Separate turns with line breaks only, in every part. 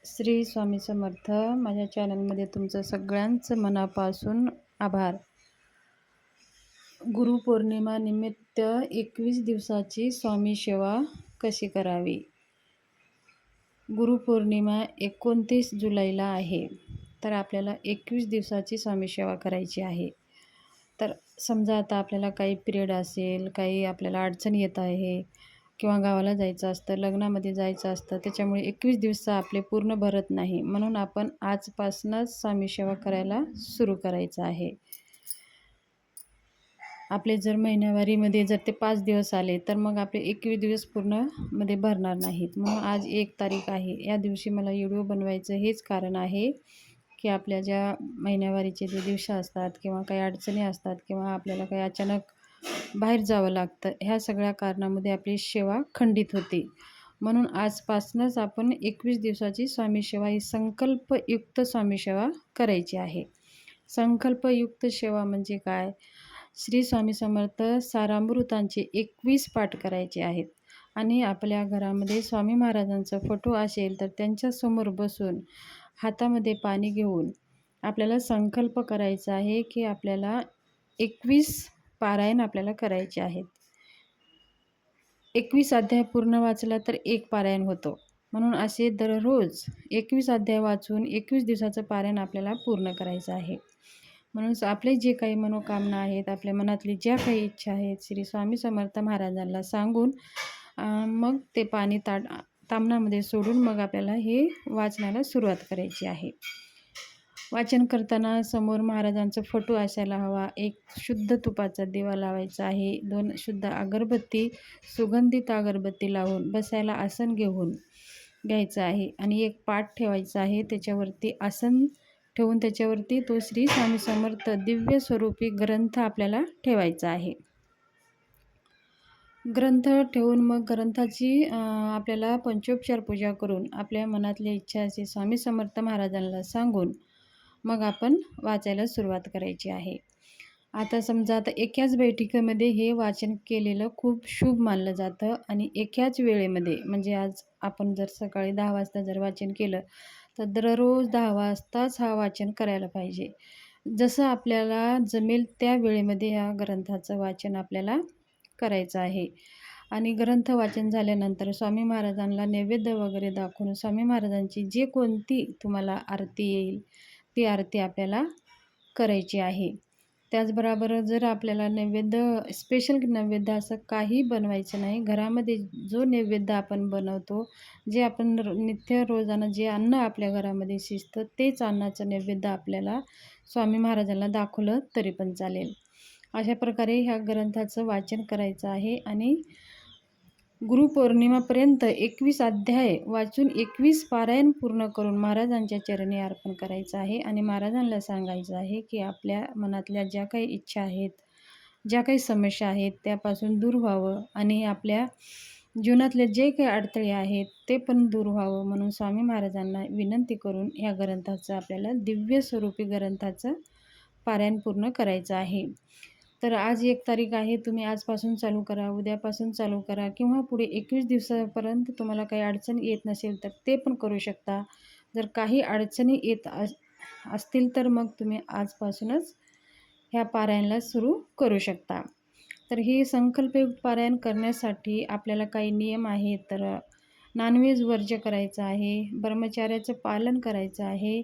श्री स्वामी समर्थ. माझ्या चॅनलमध्ये तुमचं सगळ्यांचं मनापासून आभार. गुरुपौर्णिमा निमित्त 21 दिवसाची स्वामी सेवा कशी करावी. गुरुपौर्णिमा 29 जुलैला आहे, तर आपल्याला 21 दिवसाची स्वामी सेवा करायची आहे. तर समजा आता आपल्याला काही पिरियड असेल, काही आपल्याला अडचण येत आहे किंवा गावाला जायचं असतं, लग्नामध्ये जायचं असतं, त्याच्यामुळे 21 दिवस आपले पूर्ण भरत नाही. म्हणून आपण आजपासूनच स्वामी सेवा करायला सुरू करायचं आहे. आपले जर महिन्यावारीमध्ये जर ते 5 दिवस आले, तर मग आपले 21 दिवस पूर्णमध्ये भरणार नाहीत. म्हणून आज 1 तारीख आहे. या दिवशी मला व्हिडिओ बनवायचं हेच कारण आहे की आपल्या ज्या महिन्यावारीचे जे दिवस असतात किंवा काही अडचणी असतात किंवा आपल्याला काही अचानक बाहेर जावं लागतं, ह्या सगळ्या कारणामध्ये आपली सेवा खंडित होते. म्हणून आजपासूनच आपण 21 दिवसाची स्वामी सेवा ही संकल्पयुक्त स्वामी सेवा करायची आहे. संकल्पयुक्त सेवा म्हणजे काय? श्री स्वामी समर्थ सारामृतांचे 21 पाठ करायचे आहेत आणि आपल्या घरामध्ये स्वामी महाराजांचा फोटो असेल तर त्यांच्यासमोर बसून हातामध्ये पाणी घेऊन आपल्याला संकल्प करायचा आहे की आपल्याला 21 पारायण आपल्याला करायचे आहेत. 21 अध्याय पूर्ण वाचला तर 1 पारायण होतो. म्हणून असे दररोज 21 अध्याय वाचून 21 दिवसाचं पारायण आपल्याला पूर्ण करायचं आहे. म्हणून आपले जे काही मनोकामना आहेत, आपल्या मनातली ज्या काही इच्छा आहेत, श्री स्वामी समर्थ महाराजांना सांगून मग ते पाणी तामणामध्ये सोडून मग आपल्याला हे वाचनाला सुरुवात करायची आहे. वाचन करताना समोर महाराजांचा फोटो असायला हवा. 1 शुद्ध तुपाचा दिवा लावायचा आहे. 2 शुद्ध अगरबत्ती, सुगंधित अगरबत्ती लावून बसायला आसन घेऊन घ्यायचं आहे आणि 1 पाट ठेवायचा आहे. त्याच्यावरती आसन ठेवून त्याच्यावरती तो श्री स्वामी समर्थ दिव्य स्वरूपी ग्रंथ आपल्याला ठेवायचा आहे. ग्रंथ ठेवून मग ग्रंथाची आपल्याला पंचोपचार पूजा करून आपल्या मनातल्या इच्छा असे स्वामी समर्थ महाराजांना सांगून मग आपण वाचायला सुरुवात करायची आहे. आता समजा आता एकाच बैठकीमध्ये हे वाचन केलेलं खूप शुभ मानलं जातं आणि एकाच वेळेमध्ये म्हणजे आज आपण जर सकाळी 10 वाजता जर वाचन केलं तर दररोज 10 वाजताच हा वाचन करायला पाहिजे. जसं आपल्याला जमेल त्या वेळेमध्ये ह्या ग्रंथाचं वाचन आपल्याला करायचं आहे. आणि ग्रंथ वाचन झाल्यानंतर स्वामी महाराजांना नैवेद्य वगैरे दाखवून स्वामी महाराजांची जे कोणती तुम्हाला आरती येईल ती आरती आपल्याला करायची आहे. त्याचबरोबर जर आपल्याला नैवेद्य स्पेशल नैवेद्य असं काही बनवायचं नाही. घरामध्ये जो नैवेद्य आपण बनवतो, जे आपण नित्य रोजानं जे अन्न आपल्या घरामध्ये शिजतं तेच अन्नाचं नैवेद्य आपल्याला स्वामी महाराजांना दाखवलं तरी पण चालेल. अशा प्रकारे ह्या ग्रंथाचं वाचन करायचं आहे आणि गुरुपौर्णिमापर्यंत 21 अध्याय वाचून 21 पारायण पूर्ण करून महाराजांच्या चरणी अर्पण करायचं आहे आणि महाराजांना सांगायचं आहे की आपल्या मनातल्या ज्या काही इच्छा आहेत, ज्या काही समस्या आहेत त्यापासून दूर व्हावं आणि आपल्या जीवनातले जे काही अडथळे आहेत ते पण दूर व्हावं म्हणून स्वामी महाराजांना विनंती करून ह्या ग्रंथाचं आपल्याला दिव्य स्वरूपी ग्रंथाचं पारायण पूर्ण करायचं आहे. तर आज 1 तारीख आहे. तुम्ही आजपासून चालू करा, उद्यापासून चालू करा किंवा पुढे 21 दिवसापर्यंत तुम्हाला काही अडचण येत नसेल तर ते पण करू शकता. जर काही अडचणी येत असतील तर मग तुम्ही आजपासूनच ह्या पारायणाला सुरू करू शकता. तर हे संकल्पयुक्त पारायण करण्यासाठी आपल्याला काही नियम आहेत. तर नॉनव्हेज वर्ज्य करायचं आहे, ब्रह्मचर्याचं पालन करायचं आहे.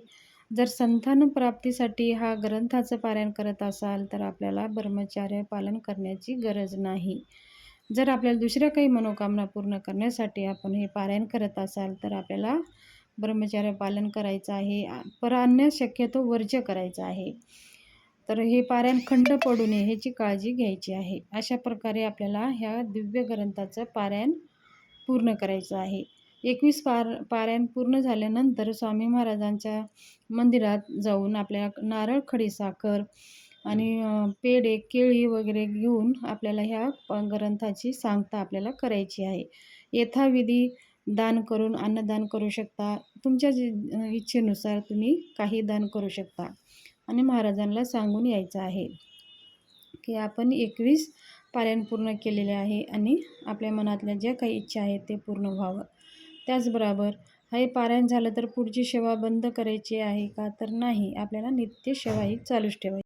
जर संतान प्राप्तीसाठी हा ग्रंथाचं पारायण करत असाल तर आपल्याला ब्रह्मचर्य पालन करण्याची गरज नाही. जर आपल्याला दुसऱ्या काही मनोकामना पूर्ण करण्यासाठी आपण हे पारायण करत असाल तर आपल्याला ब्रह्मचर्य पालन करायचं आहे. परान्न शक्यतो वर्ज्य करायचं आहे. तर हे पारायण खंड पडू नये ह्याची काळजी घ्यायची आहे. अशा प्रकारे आपल्याला ह्या दिव्य ग्रंथाचं पारायण पूर्ण करायचं आहे. 21 पारायण पूर्ण झाल्यानंतर स्वामी महाराजांच्या मंदिरात जाऊन आपल्या नारळ, खडीसाखर आणि पेढे, केळी वगैरे घेऊन आपल्याला ह्या ग्रंथाची सांगता आपल्याला करायची आहे. यथाविधी दान करून अन्नदान करू शकता. तुमच्या इच्छेनुसार तुम्ही काही दान करू शकता आणि महाराजांना सांगून यायचं आहे की आपण 21 पारायण पूर्ण केलेले आहे आणि आपल्या मनातल्या ज्या काही इच्छा आहेत ते पूर्ण व्हावं. त्याचबरोबर हे पारायण झालं तर पुढची सेवा बंद करायची आहे का? तर नाही, आपल्याला नित्य सेवा ही चालूच ठेवायची.